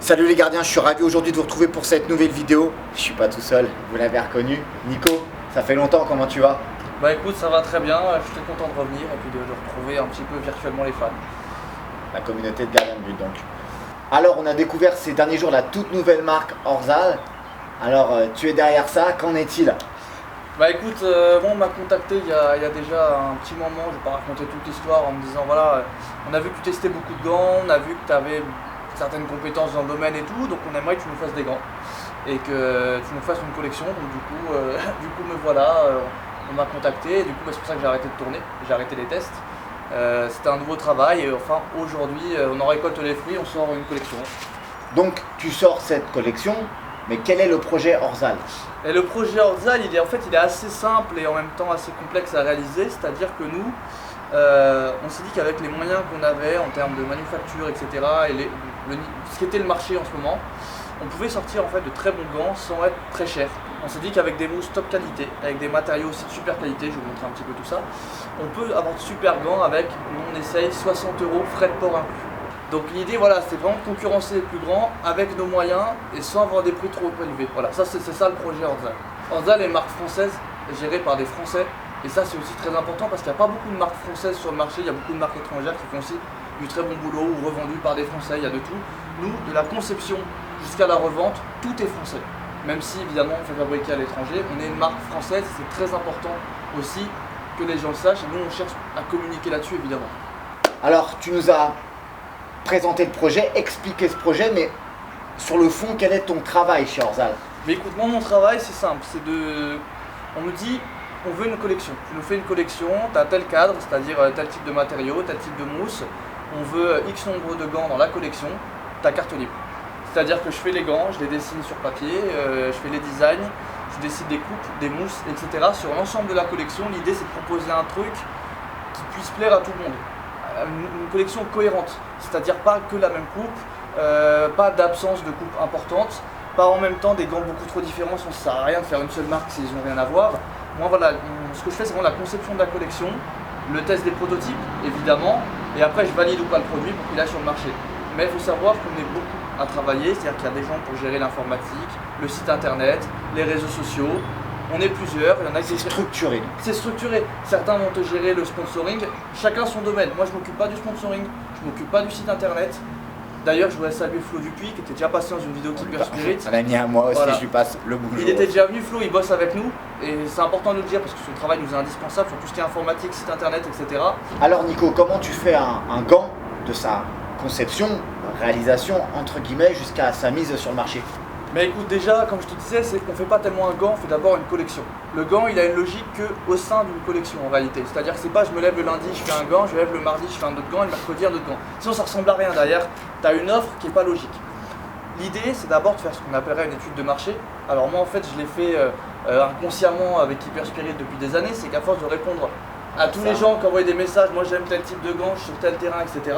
Salut les gardiens, je suis ravi aujourd'hui de vous retrouver pour cette nouvelle vidéo. Je suis pas tout seul, vous l'avez reconnu. Nico, ça fait longtemps, comment tu vas? Bah écoute, ça va très bien, je suis très content de revenir et puis de retrouver un petit peu virtuellement les fans. La communauté de gardiens de but donc. Alors on a découvert ces derniers jours la toute nouvelle marque Orzal. Alors tu es derrière ça, qu'en est-il? Bah écoute, on m'a contacté il y a déjà un petit moment, je vais pas raconter toute l'histoire en me disant voilà, on a vu que tu testais beaucoup de gants, on a vu que tu avais certaines compétences dans le domaine et tout, donc on aimerait que tu nous fasses des gants et que tu nous fasses une collection. Donc du coup me voilà, on m'a contacté et du coup c'est pour ça que j'ai arrêté de tourner, j'ai arrêté les tests. C'était un nouveau travail et enfin aujourd'hui on en récolte les fruits, on sort une collection. Donc tu sors cette collection, mais quel est le projet Orzal? Et le projet Orzal, il est assez simple et en même temps assez complexe à réaliser, c'est-à-dire que nous, on s'est dit qu'avec les moyens qu'on avait en termes de manufacture, etc., et ce qui était le marché en ce moment, on pouvait sortir en fait de très bons gants sans être très cher. On s'est dit qu'avec des mousses top qualité, avec des matériaux aussi de super qualité, je vais vous montrer un petit peu tout ça, on peut avoir de super gants avec, on essaye 60 € frais de port inclus. Donc l'idée, voilà, c'est vraiment de concurrencer les plus grands avec nos moyens et sans avoir des prix trop élevés. Voilà, ça c'est ça le projet Orzal. Orzal est une marque française gérée par des Français et ça c'est aussi très important parce qu'il n'y a pas beaucoup de marques françaises sur le marché, il y a beaucoup de marques étrangères qui font aussi du très bon boulot ou revendues par des Français, il y a de tout. Nous, de la conception jusqu'à la revente, tout est français. Même si évidemment on fait fabriquer à l'étranger, on est une marque française, c'est très important aussi que les gens le sachent et nous on cherche à communiquer là-dessus évidemment. Alors tu nous as présenter le projet, expliquer ce projet, mais sur le fond, quel est ton travail chez Orzal? Mais écoute, moi mon travail c'est simple, on nous dit on veut une collection, tu nous fais une collection, tu as tel cadre, c'est-à-dire tel type de matériaux, tel type de mousse, on veut X nombre de gants dans la collection, ta carte libre. C'est-à-dire que je fais les gants, je les dessine sur papier, je fais les designs, je décide des coupes, des mousses, etc. Sur l'ensemble de la collection, l'idée c'est de proposer un truc qui puisse plaire à tout le monde. Une collection cohérente, c'est-à-dire pas que la même coupe, pas d'absence de coupe importante, pas en même temps des gants beaucoup trop différents, ça ne sert à rien de faire une seule marque s'ils n'ont rien à voir. Moi voilà, ce que je fais c'est vraiment la conception de la collection, le test des prototypes évidemment, et après je valide ou pas le produit pour qu'il aille sur le marché. Mais il faut savoir qu'on est beaucoup à travailler, c'est-à-dire qu'il y a des gens pour gérer l'informatique, le site internet, les réseaux sociaux. On est plusieurs, il y en a qui... C'est structuré. C'est structuré. Certains vont te gérer le sponsoring, chacun son domaine. Moi je m'occupe pas du sponsoring, je m'occupe pas du site internet. D'ailleurs je voudrais saluer Flo Dupuis qui était déjà passé dans une vidéo Keeper Spirit. Un ami à moi aussi, voilà. Je lui passe le bonjour. Il était déjà venu, Flo, il bosse avec nous et c'est important de le dire parce que son travail nous est indispensable sur tout ce qui est informatique, site internet, etc. Alors Nico, comment tu fais un gant de sa conception, réalisation entre guillemets jusqu'à sa mise sur le marché? Mais écoute, déjà, comme je te disais, c'est qu'on ne fait pas tellement un gant, on fait d'abord une collection. Le gant, il a une logique qu'au sein d'une collection en réalité. C'est-à-dire que c'est pas je me lève le lundi, je fais un gant, je me lève le mardi, je fais un autre gant, et le mercredi, un autre gant. Sinon, ça ressemble à rien derrière. Tu as une offre qui n'est pas logique. L'idée, c'est d'abord de faire ce qu'on appellerait une étude de marché. Alors moi, en fait, je l'ai fait inconsciemment avec Keeper Spirit depuis des années. C'est qu'à force de répondre à tous les gens qui envoient des messages, moi j'aime tel type de gant, je suis sur tel terrain, etc.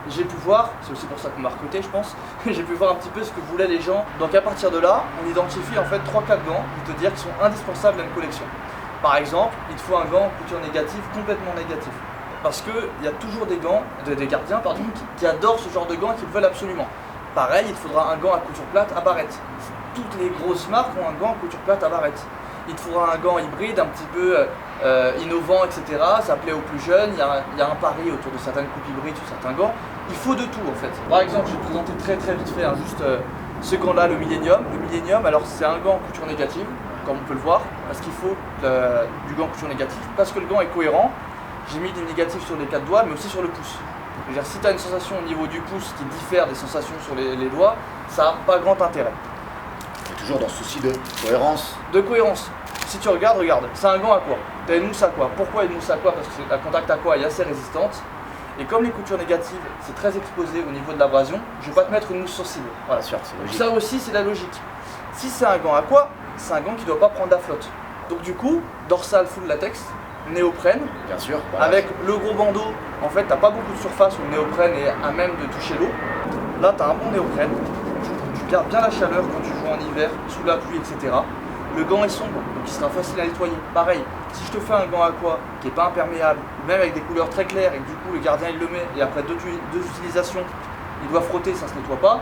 J'ai pu voir, c'est aussi pour ça qu'on m'a recruté je pense, j'ai pu voir un petit peu ce que voulaient les gens. Donc à partir de là, on identifie en fait 3-4 gants, pour te dire, qui sont indispensables à une collection. Par exemple, il te faut un gant couture négative, complètement négatif. Parce qu'il y a toujours des gants, des gardiens pardon, qui adorent ce genre de gants et qui le veulent absolument. Pareil, il te faudra un gant à couture plate à barrette. Toutes les grosses marques ont un gant à couture plate à barrette. Il te faudra un gant hybride un petit peu innovant, etc. Ça plaît aux plus jeunes, il y a un pari autour de certaines coupes hybrides sur certains gants. Il faut de tout en fait. Par exemple, je vais te présenter très vite fait juste ce gant-là, le Millennium. Le Millennium, alors c'est un gant couture négative, comme on peut le voir, parce qu'il faut du gant couture négative, parce que le gant est cohérent. J'ai mis des négatifs sur les 4 doigts, mais aussi sur le pouce. C'est-à-dire, si tu as une sensation au niveau du pouce qui diffère des sensations sur les doigts, ça n'a pas grand intérêt. Et toujours dans ce souci de cohérence. De cohérence. Si tu regarde, c'est un gant à quoi? Tu as une mousse à quoi? Pourquoi une mousse à quoi? Parce que la contact à quoi est assez résistante. Et comme les coutures négatives, c'est très exposé au niveau de l'abrasion, je ne vais pas te mettre une mousse sensible. Voilà. Bien sûr, c'est logique. Ça aussi, c'est la logique. Si c'est un gant à quoi? C'est un gant qui ne doit pas prendre la flotte. Donc du coup, dorsal full latex, néoprène. Bien sûr. Voilà. Avec le gros bandeau, en fait, tu n'as pas beaucoup de surface où le néoprène est à même de toucher l'eau. Là, tu as un bon néoprène. Tu gardes bien la chaleur quand tu joues en hiver, sous la pluie, etc. Le gant est sombre, donc il sera facile à nettoyer. Pareil, si je te fais un gant aqua qui n'est pas imperméable, même avec des couleurs très claires, et que du coup le gardien il le met, et après deux utilisations, il doit frotter, ça ne se nettoie pas,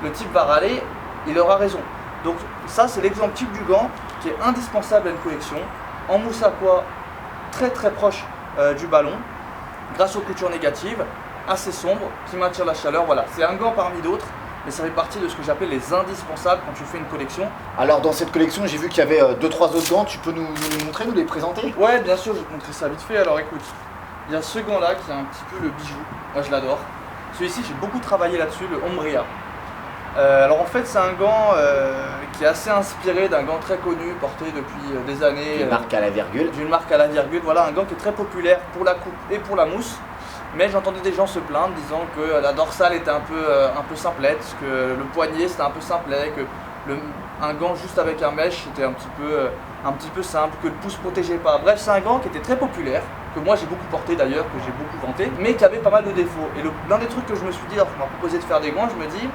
le type va râler, il aura raison. Donc ça c'est l'exemple type du gant qui est indispensable à une collection, en mousse aqua très très proche du ballon, grâce aux coutures négatives, assez sombre, qui maintient la chaleur. Voilà, c'est un gant parmi d'autres, mais ça fait partie de ce que j'appelle les indispensables quand tu fais une collection. Alors dans cette collection, j'ai vu qu'il y avait 2-3 autres gants, tu peux nous les montrer, nous les présenter? Ouais, bien sûr, je vais te montrer ça vite fait. Alors écoute, il y a ce gant là qui est un petit peu le bijou, moi je l'adore. Celui-ci, j'ai beaucoup travaillé là-dessus, le Ombria. Alors en fait, c'est un gant qui est assez inspiré d'un gant très connu, porté depuis des années. Une marque à la virgule. D'une marque à la virgule, voilà, un gant qui est très populaire pour la coupe et pour la mousse. Mais j'entendais des gens se plaindre disant que la dorsale était un peu simplette, que le poignet c'était un peu simplet, que un gant juste avec un mèche c'était un petit peu simple, que le pouce protégeait pas. Bref, c'est un gant qui était très populaire, que moi j'ai beaucoup porté d'ailleurs, que j'ai beaucoup vanté, mais qui avait pas mal de défauts. Et l'un des trucs que je me suis dit alors qu'on m'a proposé de faire des gants, je me dis,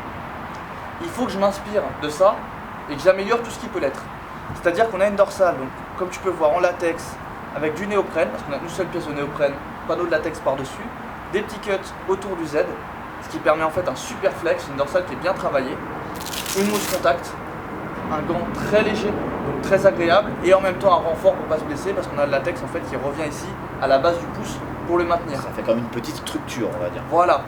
il faut que je m'inspire de ça et que j'améliore tout ce qui peut l'être. C'est-à-dire qu'on a une dorsale, donc comme tu peux voir en latex, avec du néoprène, parce qu'on a une seule pièce de néoprène, panneau de latex par-dessus, des petits cuts autour du Z, ce qui permet en fait un super flex, une dorsale qui est bien travaillée, une mousse contact, un gant très léger, donc très agréable, et en même temps un renfort pour ne pas se blesser, parce qu'on a le latex en fait qui revient ici à la base du pouce pour le maintenir. Ça fait comme une petite structure, on va dire. Voilà,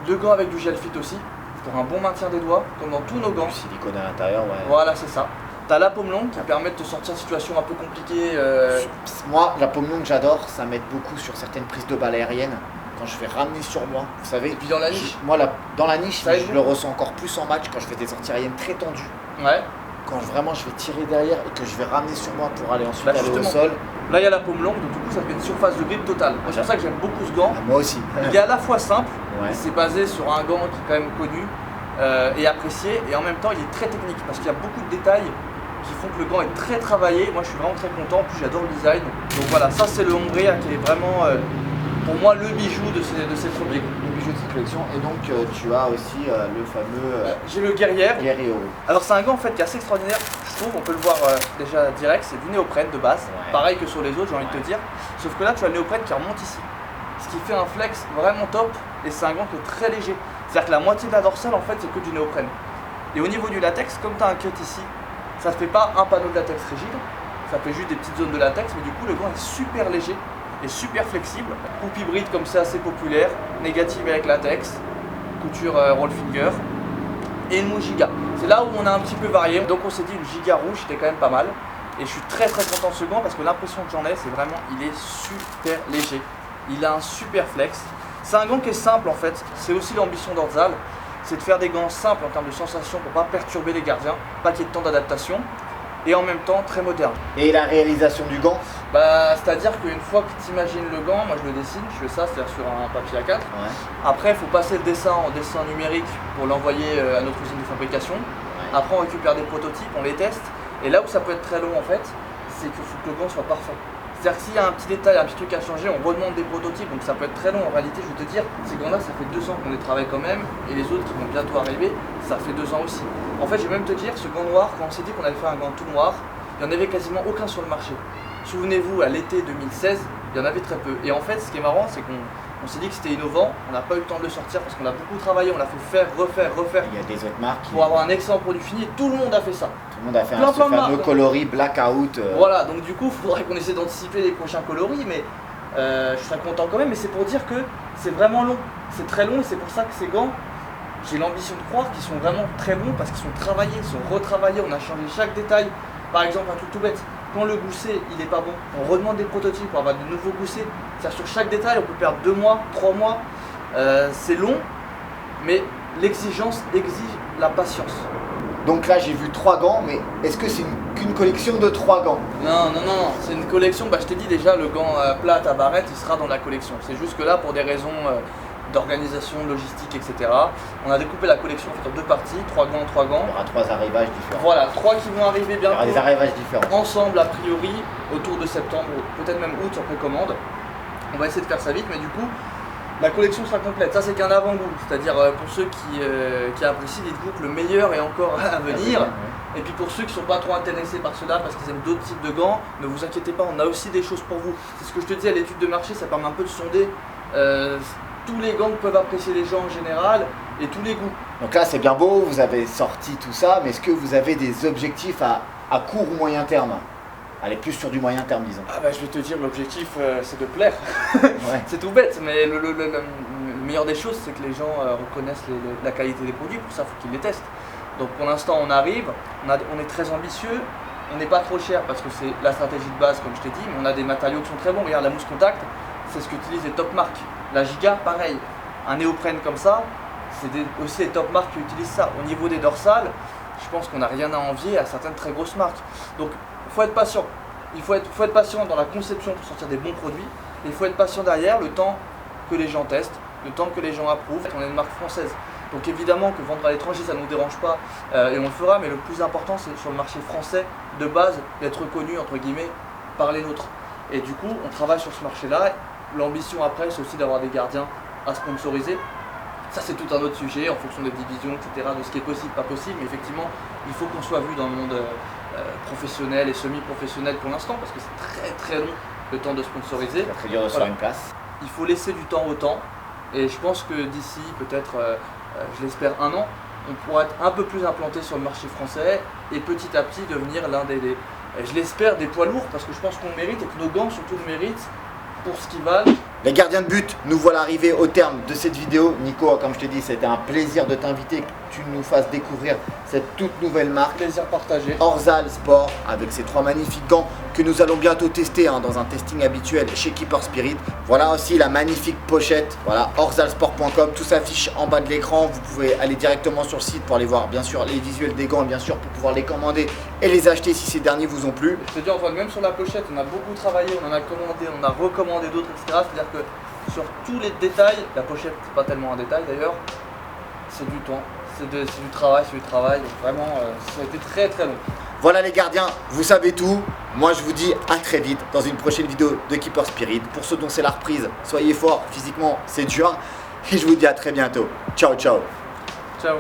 deux gants avec du gel fit aussi, pour un bon maintien des doigts, comme dans tous nos gants. Du silicone à l'intérieur, ouais. Voilà, c'est ça. T'as la paume longue qui permet de te sortir de situations un peu compliquées. Moi, la paume longue, j'adore, ça m'aide beaucoup sur certaines prises de balles aériennes. Quand je vais ramener sur moi, vous savez. Et puis dans la niche. Moi, dans la niche, Ça je le ressens encore plus en match quand je fais des sorties aériennes très tendues. Ouais. Quand vraiment je vais tirer derrière et que je vais ramener sur moi pour aller ensuite aller au justement. sol. Là, il y a la paume longue, donc du coup, ça fait une surface de grip totale. Moi, c'est pour ça que j'aime beaucoup ce gant. Ah, moi aussi. Il est à la fois simple, Ouais. c'est basé sur un gant qui est quand même connu et apprécié, et en même temps, il est très technique parce qu'il y a beaucoup de détails qui font que le gant est très travaillé. Moi, je suis vraiment très content. En plus, j'adore le design. Donc voilà, ça, c'est le Ombria qui est vraiment, pour moi, le bijou de ces premiers gants. Le bijou de cette collection. Et donc, tu as aussi le fameux J'ai le Guerrière. Guerriero. Alors c'est un gant en fait qui est assez extraordinaire, je trouve, on peut le voir déjà direct, c'est du néoprène de base, Ouais. pareil que sur les autres j'ai envie de te dire, sauf que là tu as le néoprène qui remonte ici, ce qui fait un flex vraiment top, et c'est un gant qui est très léger, c'est-à-dire que la moitié de la dorsale en fait c'est que du néoprène. Et au niveau du latex, comme tu as un cut ici, ça ne fait pas un panneau de latex rigide, ça fait juste des petites zones de latex, mais du coup le gant est super léger et super flexible, coupe hybride comme c'est assez populaire, négative avec latex, couture roll finger, et une mousse giga. C'est là où on a un petit peu varié, donc on s'est dit une giga rouge c'était quand même pas mal. Et je suis très content de ce gant parce que l'impression que j'en ai c'est vraiment il est super léger. Il a un super flex. C'est un gant qui est simple en fait, c'est aussi l'ambition d'Orzal, c'est de faire des gants simples en termes de sensation pour pas perturber les gardiens, pas qu'il y ait de temps d'adaptation, et en même temps très moderne. Et la réalisation du gant? C'est-à-dire qu'une fois que tu imagines le gant, moi je le dessine, je fais ça, c'est-à-dire sur un papier A4. Ouais. Après, il faut passer le dessin en dessin numérique pour l'envoyer à notre usine de fabrication. Ouais. Après, on récupère des prototypes, on les teste. Et là où ça peut être très long en fait, c'est qu'il faut que le gant soit parfait. C'est-à-dire que s'il y a un petit détail, un petit truc à changer, on redemande des prototypes, donc ça peut être très long. En réalité, je vais te dire, ces gants-là, ça fait 2 ans qu'on les travaille quand même, et les autres qui vont bientôt arriver, ça fait 2 ans aussi. En fait, je vais même te dire, ce gant noir, quand on s'est dit qu'on allait faire un gant tout noir, il n'y en avait quasiment aucun sur le marché. Souvenez-vous, à l'été 2016, il y en avait très peu. Et en fait, ce qui est marrant, c'est qu'on s'est dit que c'était innovant, on n'a pas eu le temps de le sortir parce qu'on a beaucoup travaillé, on l'a fait faire, refaire. Il y a des autres marques qui... Pour avoir un excellent produit fini, et tout le monde a fait ça. Tout le monde a fait Plein ce de fameux marques. coloris blackout. Voilà, donc du coup, il faudrait qu'on essaie d'anticiper les prochains coloris, mais je serais content quand même. Mais c'est pour dire que c'est vraiment long, c'est très long, et c'est pour ça que ces gants, j'ai l'ambition de croire qu'ils sont vraiment très bons parce qu'ils sont travaillés, ils sont retravaillés, on a changé chaque détail. Par exemple, un truc tout bête, quand le gousset il est pas bon, on redemande des prototypes pour avoir de nouveaux goussets. C'est-à-dire sur chaque détail, on peut perdre 2 mois, 3 mois. C'est long, mais l'exigence exige la patience. Donc là, j'ai vu 3 gants, mais est-ce que c'est qu'une collection de 3 gants? Non, c'est une collection. Je t'ai dit déjà, le gant plate à barrette, il sera dans la collection. C'est juste que là, pour des raisons d'organisation, logistique, etc., on a découpé la collection en 2 parties, 3 gants, 3 gants. Il y aura 3 arrivages différents. Voilà, 3 qui vont arriver Il y aura bientôt. des arrivages différents. Ensemble, a priori, autour de septembre, peut-être même août en précommande. On va essayer de faire ça vite, mais du coup, la collection sera complète. Ça, c'est qu'un avant-goût. C'est-à-dire, pour ceux qui apprécient, dites-vous que le meilleur est encore à venir. Ouais. Et puis pour ceux qui ne sont pas trop intéressés par cela, parce qu'ils aiment d'autres types de gants, ne vous inquiétez pas, on a aussi des choses pour vous. C'est ce que je te dis à l'étude de marché, ça permet un peu de sonder tous les gants que peuvent apprécier les gens en général et tous les goûts. Donc là, c'est bien beau, vous avez sorti tout ça, mais est-ce que vous avez des objectifs à court ou moyen terme? Allez, plus sur du moyen terme, disons. Ah bah je vais te dire, l'objectif c'est de plaire. Ouais. C'est tout bête, mais le meilleur des choses, c'est que les gens reconnaissent la qualité des produits. Pour ça, il faut qu'ils les testent. Donc pour l'instant, on arrive, on est très ambitieux, on n'est pas trop cher parce que c'est la stratégie de base, comme je t'ai dit, mais on a des matériaux qui sont très bons. Regarde, la mousse contact, c'est ce qu'utilisent les top marques. La Giga, pareil. Un néoprène comme ça, c'est aussi les top marques qui utilisent ça. Au niveau des dorsales, je pense qu'on n'a rien à envier à certaines très grosses marques. Donc il faut être patient. Il faut être patient dans la conception pour sortir des bons produits. Et il faut être patient derrière le temps que les gens testent, le temps que les gens approuvent. On est une marque française. Donc évidemment que vendre à l'étranger, ça ne nous dérange pas et on le fera. Mais le plus important, c'est sur le marché français, de base, d'être reconnu, entre guillemets, par les nôtres. Et du coup, on travaille sur ce marché-là. L'ambition après, c'est aussi d'avoir des gardiens à sponsoriser. Ça, c'est tout un autre sujet en fonction des divisions, etc., de ce qui est possible, pas possible. Mais effectivement, il faut qu'on soit vu dans le monde professionnel et semi-professionnel pour l'instant, parce que c'est très très long le temps de sponsoriser. C'est très dur de se faire une place. Il faut laisser du temps au temps. Et je pense que d'ici peut-être, je l'espère, 1 an, on pourra être un peu plus implanté sur le marché français et petit à petit devenir l'un je l'espère, des poids lourds, parce que je pense qu'on le mérite et que nos gants surtout le méritent pour ce qu'ils valent. Les gardiens de but, nous voilà arrivés au terme de cette vidéo. Nico, comme je t'ai dit, c'était un plaisir de t'inviter, que tu nous fasses découvrir cette toute nouvelle marque. Plaisir partagé. Orzal Sport, avec ces 3 magnifiques gants que nous allons bientôt tester dans un testing habituel chez Keeper Spirit. Voilà aussi la magnifique pochette, voilà, orzalsport.com, tout s'affiche en bas de l'écran. Vous pouvez aller directement sur le site pour aller voir bien sûr les visuels des gants et bien sûr pour pouvoir les commander et les acheter si ces derniers vous ont plu. Je te dis Antoine, même sur la pochette, on a beaucoup travaillé, on en a commandé, on a recommandé d'autres, etc. C'est-à-dire que sur tous les détails, la pochette c'est pas tellement un détail d'ailleurs, c'est du temps, c'est du travail, donc vraiment ça a été très très long. Voilà les gardiens, vous savez tout. Moi je vous dis à très vite dans une prochaine vidéo de Keeper Spirit. Pour ceux dont c'est la reprise, soyez forts, physiquement c'est dur. Et je vous dis à très bientôt. Ciao ciao. Ciao.